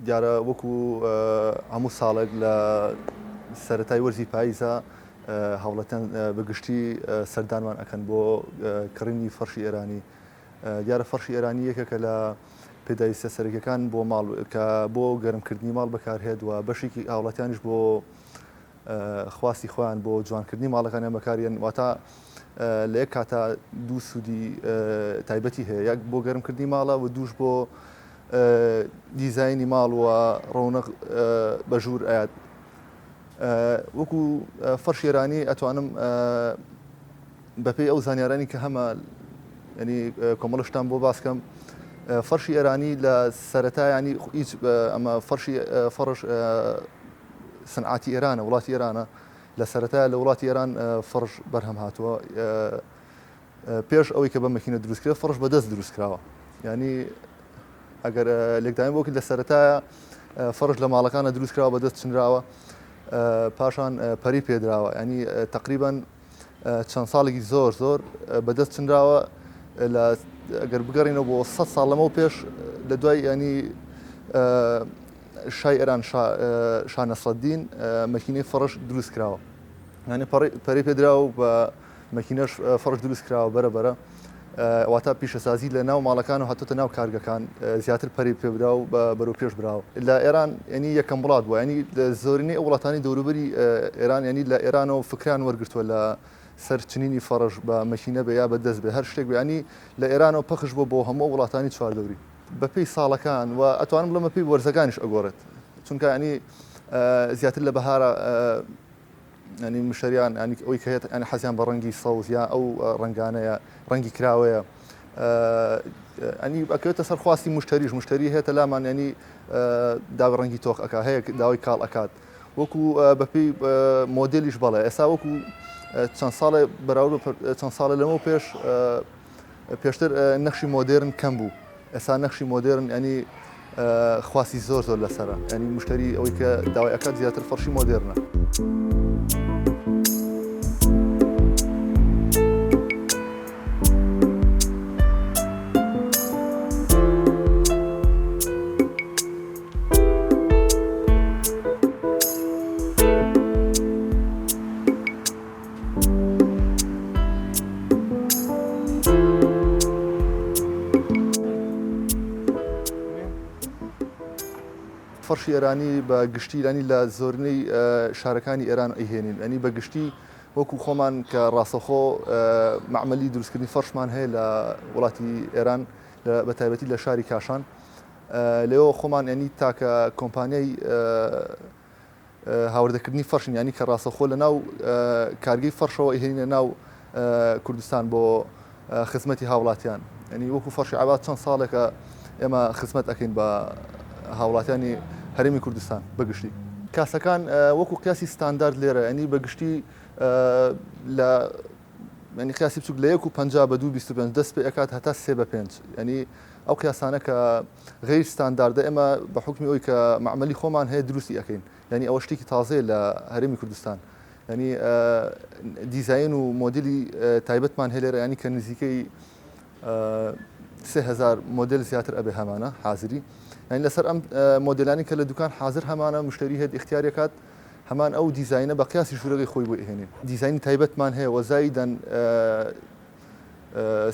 دیارە وەکو هەموو ساڵێک لە سەرەتای وەرزی پاییزە هەوڵەتەن بەگشتی سەردانمان ئەکەن بۆ کڕینی فەرشی ئێرانی. دیارە فەرشی ئێرانی یەکێکە لە پێداویستە سەرەکیەکان بۆ ماڵ کە بۆ گەرمکردنی ماڵ بەکارهێت و بەشێکی هاوڵاتیانیش بۆ خواستی خۆیان بۆ جوانکردنی ماڵەکانیان بەکارێن، واتە لە یەک کاتە دوو سوودی تایبەتی هەیە، یەک بۆ گەرمکردنی ماڵە و دووش بۆ دیزایانی ماڵ و ڕەونق بەژوور ئاات. وەکو فەرشی ئێرانی ئەتوانم بەپێی ئەو زانیارانی کە هەمە ینی کۆمەڵشتان بۆ باسکەم. فەرشی ئێرانی لە سەرەتا ینی هیچ ئەمە فەرش سنعاتی ئێرانە، وڵاتی ئێرانە لە سەرەتا لە وڵاتی ئێران فەرش بەرهەم هاتووە. پێش ئەوەی کە بە مەکینە دروستکرێت فەرش بەدەست دروستکراوە، ینی ئەگەر لێکدایم بۆکی لە سەرەتایە فەرش لە ماڵەکانە دروستکراوە بەدەست چنراوە، پاشان پەری پێدراوە، ینی تقریبان چەند ساڵێکی زۆر بەدەست چنراوە. ئەگەر بگەڕینەوە بۆ 100 ساڵ لەمەوە پێش لە دوای ینی شای ئێران شاه نەسرەدین مەکینەی فەرش دروست کراوە، ینی پەری پێدراوە بە مەکینەش فەرش دروست کراوە بەرەبەرە، واتە پیشەسازی لە ناو ماڵەکان و هاتوتە ناو کارگەکان زیاتر پەری پێبرا و بەرەو پێش براوە. لە ئێران ینی یەکەم وڵات بووە، ینی زۆرینەی ئەو وڵاتانی دەوروبەری ئێران ینی لە ئێرانەوە فکران وەرگرتووە لە سەرچنینی فەرش بە مەکینە بە یا بەدەست بێ هەر شتێک ینی لە ئێرانەوە پەخش بۆ هەموو وڵاتانی چواردەوری بەپێی ساڵەکان و ئەتوانم لەمە پێی وەرزەکانیش ئەگۆڕێت، چونکە ینی زیاتر لە بەهارە ینی مشتریان ینی ئەوی کە هێت ینی حەزیان بە ڕەنگی سەوز یا ئەو ڕنگانەیە ڕەنگی کراوەیە، ئەنی ئەکەوێتە سەرخواستی مشتری هێتە لامان ینی داوای ڕەنگی تۆخ ئەکا هەیە داوای کاڵ ئەکات وەکو بەپێی مۆدلیش بەڵێ. ئێستا وەکو چەند ساڵێ بەراورد چەند ساڵە لەمەوە پێشتر نەخشی مۆدرن کەم بوو، ئێستا نەخشی مۆدرن ینی خواستی زۆر لەسەرە، ینی مشتری ئەوەی کە داوای ئەکات زیاتر فەرشی مۆدرنە. فەرشی ئێرانی بە گشتی ینی لە زۆرنەی شارەکانی ئێران ئەیهێنین، ینی بە گشتی وەکو خۆمان کە ڕاستەخۆ معمەلی دروستکردنی فەرشمان هەیە لە وڵاتی ئێران بە تایبەتی لە شاری کاشان، لێەوە خۆمان ینی تاکە کۆمپانیای هاوردەکردنی فەرشین، ینی کە ڕاستەخۆ لە ناو کارگەی فەرشەوە ئەیهێنینە ناو کوردستان بۆ خزمەتی هاوڵاتیان. ینی وەکو فەرشی عەباد چەند ساڵێکە ئێمە خزمەت ئەکەین بە هاوڵاتیانی هەرێمی کوردستان بەگشتی. کاسەکان وەکو قیاسی ستاندارد لێرە، ینی بەگشتی لە ینی قیاسی بچووک لە 1.50 بە 2.25 دەست پێ ئەکات هەتا 3/5، ینی ئەو قیاسانە کە غیر ستانداردە ئێمە بە حکمی ئەوی کە معمەلی خۆمان هەیە دروستی ئەەکەین، ینی ئەوە شتێکی تازەیە لە هەرێمی کوردستان، ینی دیزاین و مۆدلی تایبەتمان هەیە لێرە، ینی کە نزیکەی 3000 مۆدل زیاتر ئەبێ هەمانە حازری، ینی لەسەر ئەم مۆدلانی کە لە دوکان حاضر هەمانە مشتری هێت اختیارێکات هەمان ئەو دیزاینە بە قیاسی ژوورەکەی خۆی بۆ ئێهێنین. دیزایانی تایبەتمان هەیە وەزایدەن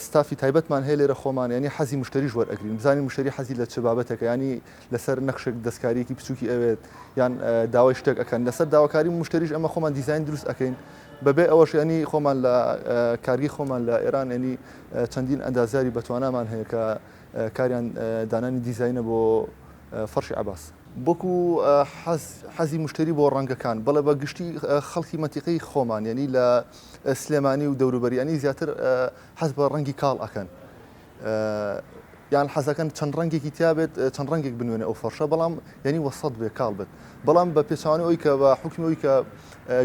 ستافی تایبەتمان هەیە لێرە خۆمان، ینی حەزی مشتریش وەرئەگرین، بزانین مشتری حەزی لە چ بابەتێکە، ینی لەسەر نەخشێک دەستکاریەکی بچووکی ئەوێت یان داوای شتێک ئەەکەن، لەسەر داواکاری مشتریش ئەمە خۆمان دیزاین دروست ئەەکەین بەبێ ئەوەش ینی خۆمان لە کارگی خۆمان لە ئێران ینی چەندین ئەندازیاری بەتوانامان هەیە کە کاریان دانانی دیزاینە بۆ فەرشی عەباس. بۆکو حەزی مشتری بۆ ڕەنگەکان بەڵێ بە گشتی خەڵکی مەنتیقەی خۆمان ینی لە سلێمانی و دەوروبەری ینی زیاتر حەز بە ڕەنگی کاڵ ئەکەن، یان حەزەکەن چەند ڕەنگێکی تیابێت چەند ڕەنگێک بنوێنێ ئەو فەرشە، بەڵام ینی وەسەد بێ کاڵ بێت، بەڵام بە پێچوانی ئەوی کە بە حکمی ئەوی کە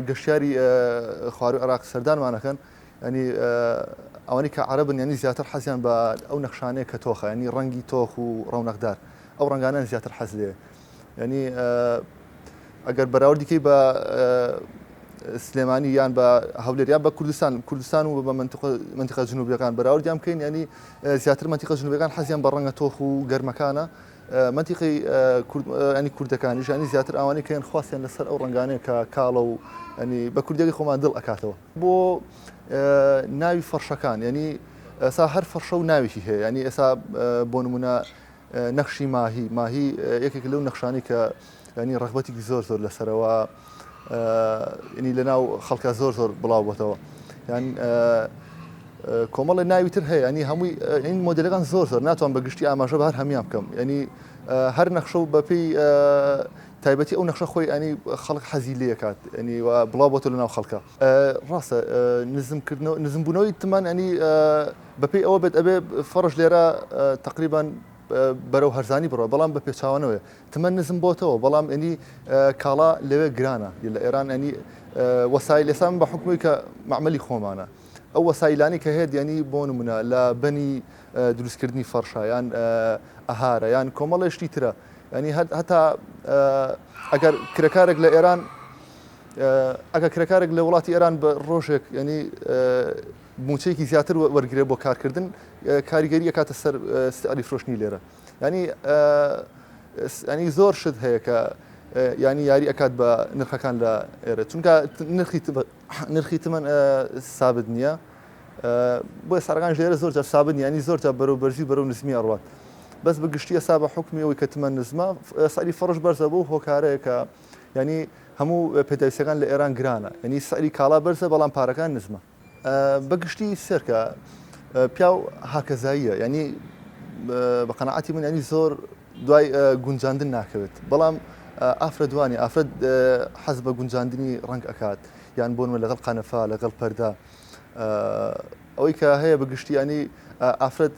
گەشتیاری خواروی عێراق سەردانمانەکەن، ینی ئەوانەی کە عەرەبن ینی زیاتر حەزیان بە ئەو نەخشانەیە کە تۆخە، ینی ڕەنگی تۆخ و ڕەونەقدار ئەو ڕەنگانیان زیاتر حەز لێ، ینی ئەگەر بەراوردیکەی بە سلێمانی یان بە هەولێر یان بە کوردستان و بە منتیقە جنوبیەکان بەراوردیان بکەین، ینی زیاتر منتیقە جنوبیەکان حەزیان بە ڕەنگە تۆخ و گەرمەکانە، منطقی ینی کوردەکانیش ینی زیاتر ئەوانەی کە خواستیان لەسەر ئەو ڕنگانەیە کە کاڵە و ینی بە کوردێکی خۆمان دڵ ئەکاتەوە بۆ ناوی فەرشەکان ینی ئێستا هەر فەرشە و ناوێکی هەیە ینی ئێستا بۆ نمونە نەخشی ماهی یەکێک لەو نەخشانی کە ینی ڕغبەتێکی زۆر لەسەرەوە ینی لەناو خەڵکە زۆر بڵاو بۆتەوە یان کۆمەڵی ناوی تر هەیە ینی هەمووی این مۆدلەکان زۆر ناتوان بە گشتی ئاماژە بە هەر هەمیان بکەم ینی هەر نەخشە و بەپێی تایبەتی ئەو نەخشە خۆی ئەنی خەڵک حەزی لێ کات ینی بڵاو بۆتە لەناو خەڵکە ڕاستە نزمبوونەوەی تمان ئەنی بەپێی ئەوە بێت ئەبێ فەڕش لێرە تقریبان بەرەو هەرزانی بڕۆ بەڵام بە پێچاوانەوەی تمە نزم بۆتەوە بەڵام ئەنی کاڵا لەوێ گرانە لە ئێران ئەنی وەسایل لێسان بە حکومی کە معمەلی خۆمانە ئەو وەسایلانی کە هەیە ینی بۆ نمونە لە بەنی دروستکردنی فەرشە یان ئەهارە یان کۆمەڵێشتی ترە ینی هەتا ئەگەر کرێکارێک لە ئێران ئەگە کرێکارێک لە وڵاتی ئێران بە ڕۆژێک ینی موچەیەکی زیاتر وەرگێ بۆ کارکردن کاریگەری کاتە سەر سعری فرۆشتنی لێرە ینی زۆر شت هەیە کە ینی یاری ئەکات بە نرخەکان لە ئێرە چونکە نرخی تمەن سابت نییە بۆ سەرگان ژێرە زۆر جار سابن ینی زۆر جار بەرەو بەرزی بەرەو نزمی ئەڕوات بەس بە گشتی ئێستا بە حکمی ئەوەی کە تمەن نزمە سەری فەڕش بەرزە بۆ هۆکارەیە کە ینی هەموو پێداویستەکان لە ئێران گرانە ینی سەری کاڵا بەرزە بەڵام پارەکان نزمە بە گشتی سێرکە پیا و هاکەزاییە ینی بە قەنەعەتی من ینی زۆر دوای گونجاندن ناکەوێت بەڵام ئافرەت دوانی ئافرەت حەز بە گونجاندنی ڕنگ ئەکات یان بۆ لەگەڵ قەنەفا لەگەڵ پەردا ئەوەی کە هەیە بە گشتی ینی ئافرەت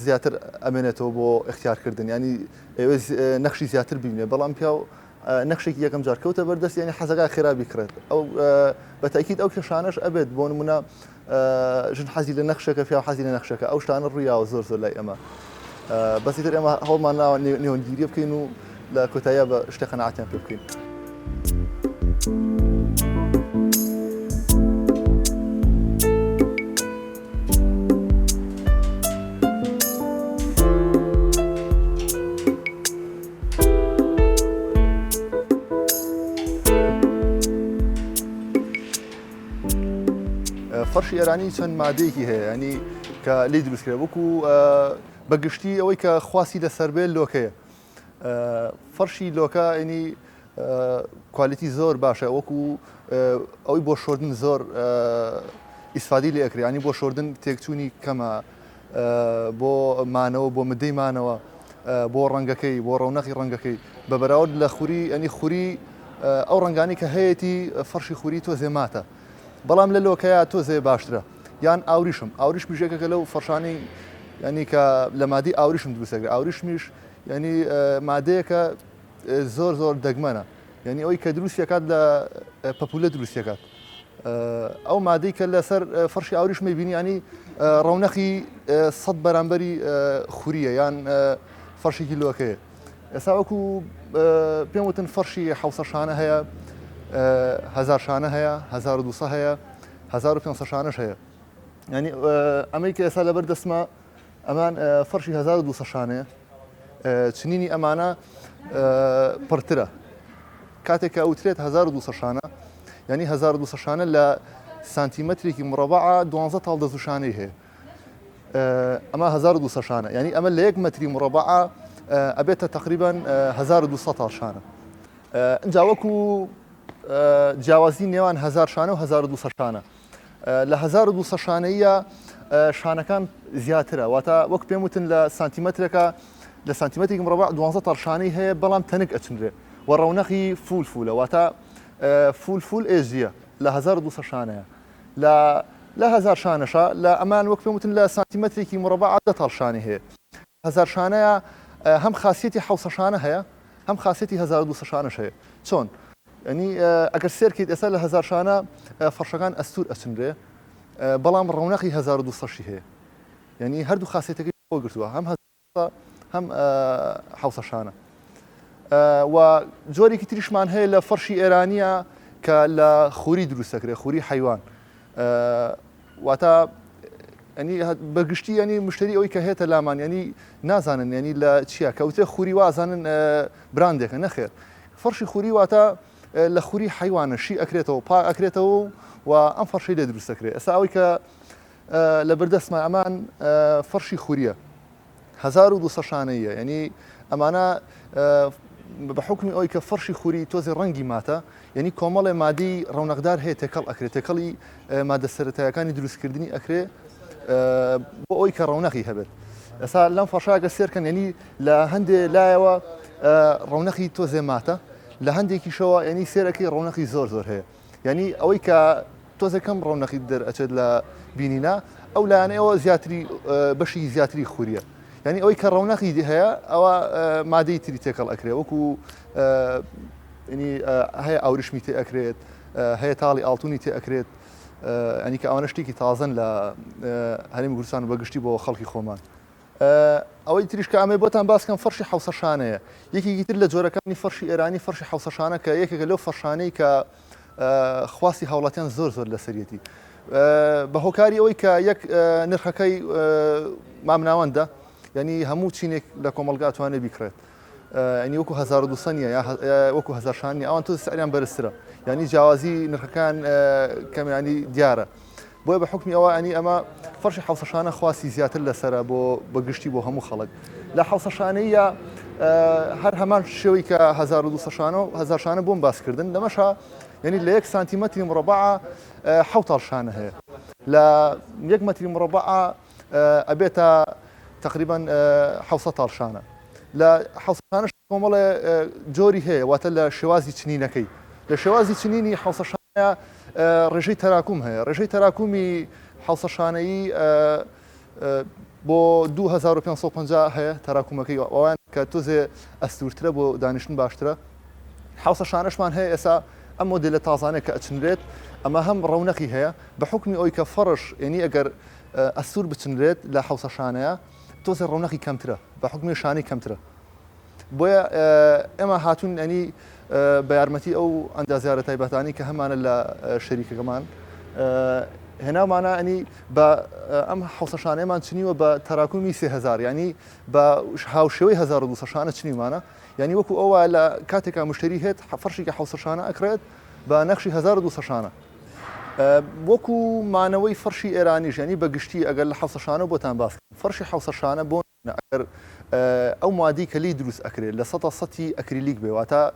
زیاتر ئەمێنێتەوە بۆ اختیارکردن ینی ئێوە نەخشی زیاتر بینێ بەڵام پیا و نەخشێکی یەکەم جار کەوتە بەردەست ینی حەزەکە خێرابی کرێت ئەو بە تاکید ئەو کێشانەش ئەبێت بۆ نمونە ژن حەزی لە نەخشەکە پیا حەزی لە نەخشەکە ئەو شتانە ڕوویاوە زۆر لای ئەمە بەسیتر ئێمە هەوڵمان ناوە نێوەنگیری بکەین و لە کۆتاییە بە شتێک قەنەعەتیان پێ بکەین. فەرشی ئێرانی چەند مادەیەکی هەیە ینی کە لێ دروستکرێ وەکو بە گشتی ئەوەی کە خواسی لەسەر بێ لۆکەیە فەرشی لۆکە ینی کوالیتی زۆر باشە وەکو ئەوەی بۆ شۆردن زۆر ئیسفادی لێ ئەکرێ ینی بۆ شۆردن تێکچوونی کەمە بۆ مانەوە بۆ مدەی مانەوە بۆ ڕەنگەکەی بۆ ڕەونەقی ڕەنگەکەی بە بەراورد لە خوری ینی خوری ئەو ڕەنگانی کە هەیەی فەرشی خوری تۆ زێماتە بەڵام لە لۆکەیە تۆ زێ باشترە یان ئاوریش بژێکەکە لەو فەرشانەی ینی کە لە مادی ئاوریشم دروستەکە ئاوریشمیش ینی مادەیەکە زۆر دەگمەنە ینی ئەوی کە دروستیەکات لە پەپولە دروستیەکات ئەو مادەی کە لەسەر فەرشی ئاوریش مەبینی ینی ڕەونەقی سەد بەرامبەری خوریە یان فەرشێکی لۆکەیە ئێستا وەکو پێم وتن فەرشی 700 شانە هەیە 1000 شانە هەیە 1200 هەیە 1500 شانەش هەیە ینی ئەمەی کە ئێستا لەبەر دەستمە ئەمان فەرشی 1200 شانەیە چنینی ئەمانە پڕترە کاتێک کە ئەوترێت 1200 شانە ینی 1200 شانە لە سانتیمەترێکی مربع 12 تاڵ دەزوشانەی هەیە ئەمە 1200 شانە ینی ئەمە لە 1 مەتری مربع ئەبێتە تقریبا 1200 تاڵ شانە ئەنجا وەکو جیاوازی نێوان 1000 شانە و 1200 شانە لە 1200 شانەیە شانەکان زیاترە واتە وەک پێم وتن لە سانتیمەترێکە لە سانتیمەتێکی مربع 12 تاڵ شانەی هەیە بەڵام تەنک ئەچنرێ و ڕەونەقی فولە واتە فول ئێژیە لە 1200 شانەیە لە 1000 شانەشە لە ئەمان وەک پێم وتن لە سانتیمەترێکی مربع 10 تاڵ شانی هەیە 1000 شانەیە هەم خاصیەتی 700 شانە هەیە هەم خاصیەتی 1200 شانەش هەیە چۆن ینی ئەگەر سێرکەیت ئێستا لە 1000 شانە فەرشەکان ئەستور ئەچنرێ بەڵام ڕەونەقی 1200 هەیە ینی هەردوو خاصیەتەکەی بۆ گرتووە هەم 700 شانە و جۆرێکی تریشمان هەیە لە فەرشی ئێرانیە کە لە خوری دروستەکرێ خوری حیوان واتە ینی بەگشتی ینی مشتری ئەوەی کە هێتە لامان ینی نازانن ینی لە چیە کەوتێ خوری وازانن براندێکە نەخێر فەرشی خوری واتە لە خوری حیوانە شی ئەکرێتەوە پا ئەکرێتەوە و ئەم فەرشەی لێ دروست دەکرێت ئێستا ئەوەی کە لە بەردەستمان ئەمان فەرشی خوریە 1200 شانەیە ینی ئەمانە بە حکمی ئەوی کە فەرشی خوری تۆزی ڕەنگی ماتە ینی کۆمەڵێ مادی ڕەونەقدار هەیە تێکەڵ ئەکرێت تێکەڵی مادە سەرەتایەکانی دروستکردنی ئەکرێ بۆ ئەوی کە ڕەونەقی هەبێت ئێستا لەم فەرشاگە سێرکەن ینی لە هەندێ لایەوە ڕەونەقی تۆزێ ماتە لە هەندێکی شەوە ینی سێرەکەی ڕەونەقی زۆر هەیە ینی ئەوەی کە تۆزەکەم ڕەونەقی دەرئەچێت لە بینینا ئەو لایەنەوە زیاتری بەشی زیاتری خوریە ینی ئەوەی کە ڕەونەقی هەیە ئەوە مادەی تری تێکەڵ ئەکرێت وەکو ینی هەیە ئاوریشمی تێ ئەکرێت هەیە تاڵی ئاڵتونی تێ ئەکرێت ئەنی کە ئەوانە شتێکی تازن لە هەرێمی کوردستان بەگشتی بۆ خەڵکی خۆمان ئەوەی تریشکە ئەمێ بۆتان باسکەم فەرشی حوسە شانەیە یەکێکی تر لە جۆرەکانی فەرشی ئێرانی فەرشی حوسە شانە کە یەکێکە لەو فەرشانەی کە خواستی هاوڵاتیان زۆر لە سەرەتی بە هۆکاری ئەوەی کە یەک نرخەکەی مامناوەندە ینی هەموو چینێک لە کۆمەلگا ئەتوانێت بیکرێت ینی وەکو 1200 نیە یا وەکو 1000 شان نیە ئەوان تۆ سەریان بەرزترە ینی جیاوازی نرخەکان کەمیانی دیارە بۆیە بە حکمی ئەوە ئەنی ئەمە فەرشی حوسە شانە خواستی زیاتر لەسرە بۆ بەگشتی بۆ هەموو خەڵک لە حوسە شانەیە هەر هەمان شێوەی کە 1200 شانە و 1000 شانە بۆم باسکردن لەمەشە ینی لە 1 سانتیمەتری مربع حوتاڵ شانە هەیە لە 1 متری مربع ئەبێتە تقریبا 700 شانە لە حوسەشانش کۆمەڵێ جۆری هەیە واتە لە شێوازی چنینەکەی لە شێوازی چنینی حوسەشانە ڕێژەی تەراکوم هەیە ڕێژەی تەراکومی حوسەشانەیی بۆ 2550 هەیە تەراکومەکەی ئەوان کە تۆزێ ئەستورترە بۆ دانیشتن باشترە حوسەشانەشمان هەیە ئێستا ئەم مۆدلە تازانەیە کە ئەچنرێت ئەمە هەم ڕەونەقی هەیە بە حکمی ئەوی کە فەرش ینی ئەگەر ئەستور بچنرێت لە حوسەشانەیە تۆزێ ڕەونەقی کەمترە بە حکمی شانەی کەمترە بۆیە ئێمە هاتوون ئەنی بە یارمەتی ئەو ئەندازیارە تایبەتانی کە هەمانە لە شەریکەکەمان هێناومانە ئەنی بە ئەم حوسەشانەیەمان چنیوە بە تەراکومی 3000 ینی بە هاوشێوەی 1200 شانە چنیمانە ینی وەکو ئەوە لە کاتێکا مشتری هێت فەرشێکی حوسەشانە ئەکرێت بە نەخشی 1200 شانە وەکو مانەوەی فەرشی ئێرانیش ینی بەگشتی ئەگەر لە حوسەشانە بۆتان باس فەرشی حوسەشانە بۆ ئەگەر ئەو مادی کە لی دروست ئەکرێت لە 100 ئەکریلیک بێ واتە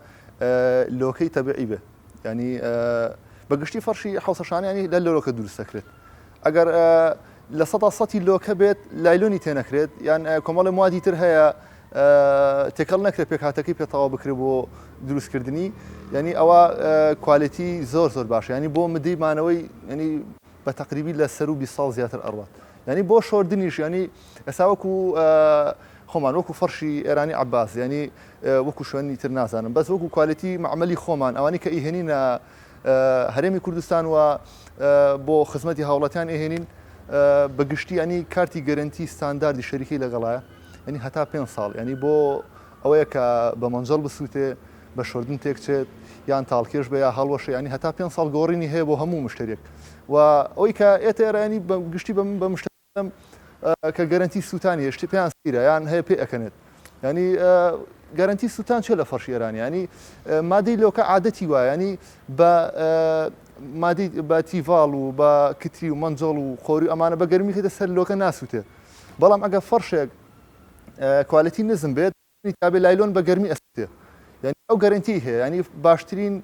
لۆکەی تەبیعی بێ ینی بەگشتی فەرشی حوسەشانە ینی لە لۆکە دروست دەکرێت ئەگەر لە 100 لۆکە بێت لایلۆنی تێنەکرێت یان کۆمەڵی موادی تر هەیە تێکەڵ نەکرێت پێکهاتەکەی پێتەواو بکرێت بۆ دروستکردنی ینی ئەوە کوالیتی زۆر باشە ینی بۆ مدەیمانەوەی ینی بە تەقریبی لە سەر و 20 ساڵ زیاتر ئەڕوات ینی بۆ شۆردنیش ینی ئێستا وەکو خۆمان وەکو فەرشی ئێرانی عەباس ینی وەکو شوێنی تر نازانم بەس وەکو کوالیتی معمەلی خۆمان ئەوانی کە ئیهێنینە هەرێمی کوردستان و بۆ خزمەتی هاوڵاتیان ئێهێنین بەگشتی ینی کارتی گەرنتی ستانداردی شەریکی لەگەڵایە ینی هەتا 5 ساڵ ینی بۆ ئەوەیە کە بە مەنجەڵ بسووتێ بە شۆردن تێکچێت یان تاڵکێش بە یا هەڵوەشە ینی هەتا 5 ساڵ گۆڕینی هەیە بۆ هەموو مشتێک و ئەوەی کە ئێتێرانی گشتی بە مشتم کە گەرنتی سووتانی هێشتی پێیان سیرە یان هەیە پێ ئەکەنێت ینی گەرنتی سووتان چێ لە فەرشی ئێرانی ینی مادەی لۆکە عادەتی وایە ینی بە مادەی بە تیڤاڵ و بە کتری و مەنجەڵ و خۆری ئەمانە بە گەرمی کردە سەر لۆکە ناسووتێ بەڵام ئەگە فەرشێک کوالیتی نزم بێت تابێ لایلۆن بە گەرمی ئەستێ ینی ئەو گەرنتی هەیە ینی باشترین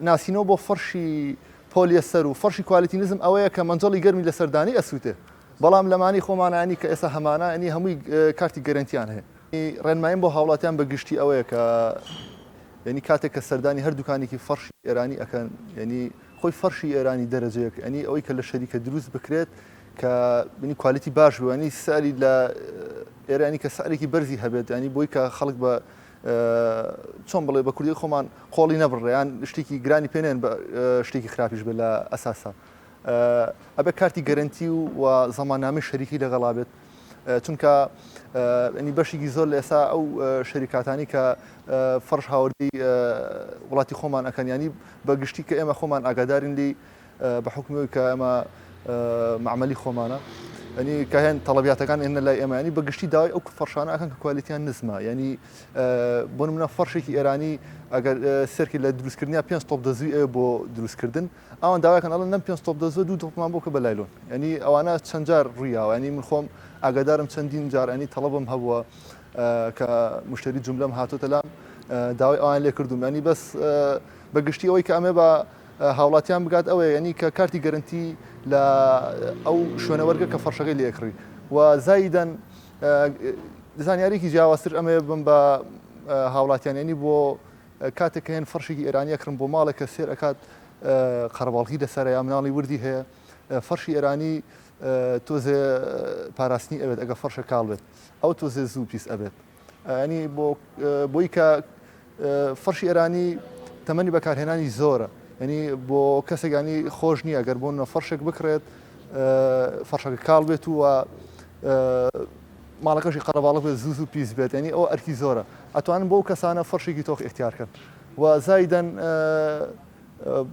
ناسینەوە بۆ فەرشی پۆلیەستەر و فەرشی کوالیتی نزم ئەوەیە کە مەنجەڵی گەرمی لە سەردانی ئەسووتێ بەڵام لەمانی خۆمانانی کە ئێستا هەمانە ئەنی هەمووی کارتی گەرنتیان هەیە ڕێنماییم بۆ هاوڵاتیان بە گشتی ئەوەیە کە ینی کاتێک کە سەردانی هەردووکانێکی فەرشی ئێرانی ئەکەن ینی خۆی فەرشی ئێرانی دەرەجەیەک ئەنی ئەوەی کە لە شەریکە دروست بکرێت کە بنی کوالیتی باش بووانی ساری لە ئێرانی کە سارێکی بەرزی هەبێت ینی بۆی کە خەڵک بە چۆن بڵێ بە کوردی خۆمان قۆڵی نەبڕێیان شتێکی گرانی پێنێن بە شتێکی خراپیش بێت لە ئەساسا ئەبێ کارتی گەرنتی و زەماننامەی شەریکی لەگەڵا بێت چونکە ئەنی بەشێکی زۆر لە ئێستا ئەو شەریکاتانی کە فەرش هاوردی وڵاتی خۆمان ئەکەن ینی بە گشتی کە ئێمە خۆمان ئاگادارین لی بە حکومەوەی کە ئەمە معمەلی خۆمانە ینی کە هێن تەڵەبیاتەکان هێنە لای ئێمە ینی بەگشتی داوای ئەو فەرشانە ئەکەن کە کوالیتیان نزمە ینی بۆ نمونە فەرشێکی ئێرانی ئەگەر سەرکی لە دروستکردنیا 5 تۆپ دەزوی ئەوە بۆ دروستکردن ئەوان داواکەن ئەڵەن نەم 5 تۆپ دەزوە 2 تۆپمان بۆ کە بەلایلۆن ینی ئەوانە چەند جار ڕوویاوە ینی من خۆم ئاگادارم چەندین جار ینی تەڵەبم هەبووە کە مشتری جوملەم هاتوتە لام داوای ئەوان لێ کردوم ینی بەس بەگشتی ئەوەی کە ئەمێ بە هاوڵاتیان بگات ئەوەیە ینی کە کارتی گەرنتی لە ئەو شوێنەوەرگە کە فەرشەکەی لێکڕی و زایدەن زانیارێکی جیاوازتر ئەمێ بم بە هاوڵاتیان ینی بۆ کاتێک کە هێن فەرشێکی ئێرانیەکردن بۆ ماڵێک کە سێر ئەکات قەرەباڵغی لەسەرە یا مناڵی وردی هەیە فەرشی ئێرانی تۆزێ پاراستنی ئەوێت ئەگە فەرشە کاڵ بێت ئەو تۆزێ زوو پیس ئەبێت ینی بۆی کە فەرشی ئێرانی تەمەنی بەکارهێنانی زۆرە ینی بۆ کەسێکانی خۆش نییە ئەگەر بۆن فەرشێک بکرێت فەرشەکە کاڵ بێت و ماڵەکەشی قەرەباڵغ بێت زوو پیس بێت ینی ئەو ئەرکی زۆرە ئەتوانن بۆ کەسانە فەرشێکی تۆخ اختیارکەن و زایدەن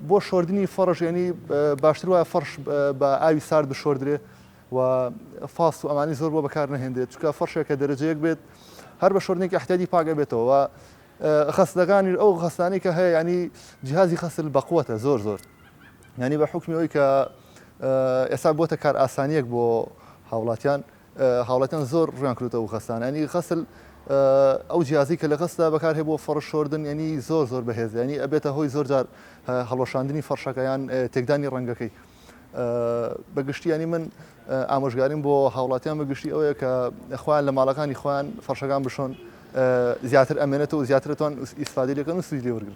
بۆ شۆردنی فەرش ینی باشتر وایە فەرش بە ئاوی سارد بشۆردرێ و فاست و ئەمانی زۆر بۆ بەکار نەهێنرێت چونکە فەرشێکە دەرەجەیەک بێت هەر بە شۆردنێکی احتیاجی پاگە بێتەوە و خەستەکانی ئەو خەستانەی کە هەیە ینی جیهازی خەسل بەقوەتە زۆر ینی بە حکمی ئەوی کە ئێستا بۆتە کار ئاسانیەک بۆ هاوڵاتیان زۆر ڕویان کردەوە خەستانە ینی خەسل ئەو جیازی کە لە خستا بەکار هەیە بۆ فەرش شۆردن ینی زۆر بەهێز ینی ئەبێتە هۆی زۆر جار هەڵۆشاندنی فەرشەکەیان تێکدانی ڕەنگەکەی بەگشتی ینی من ئامۆژگاریم بۆ هاوڵاتیان بەگشتی ئەوەیە کە خۆیان لە ماڵەکانی خۆیان فەرشەکان بشۆن زیاتر ئەمێنێتەوە و زیاترتوان ئیسفادە لەکەن و سوودی لێ وەرگن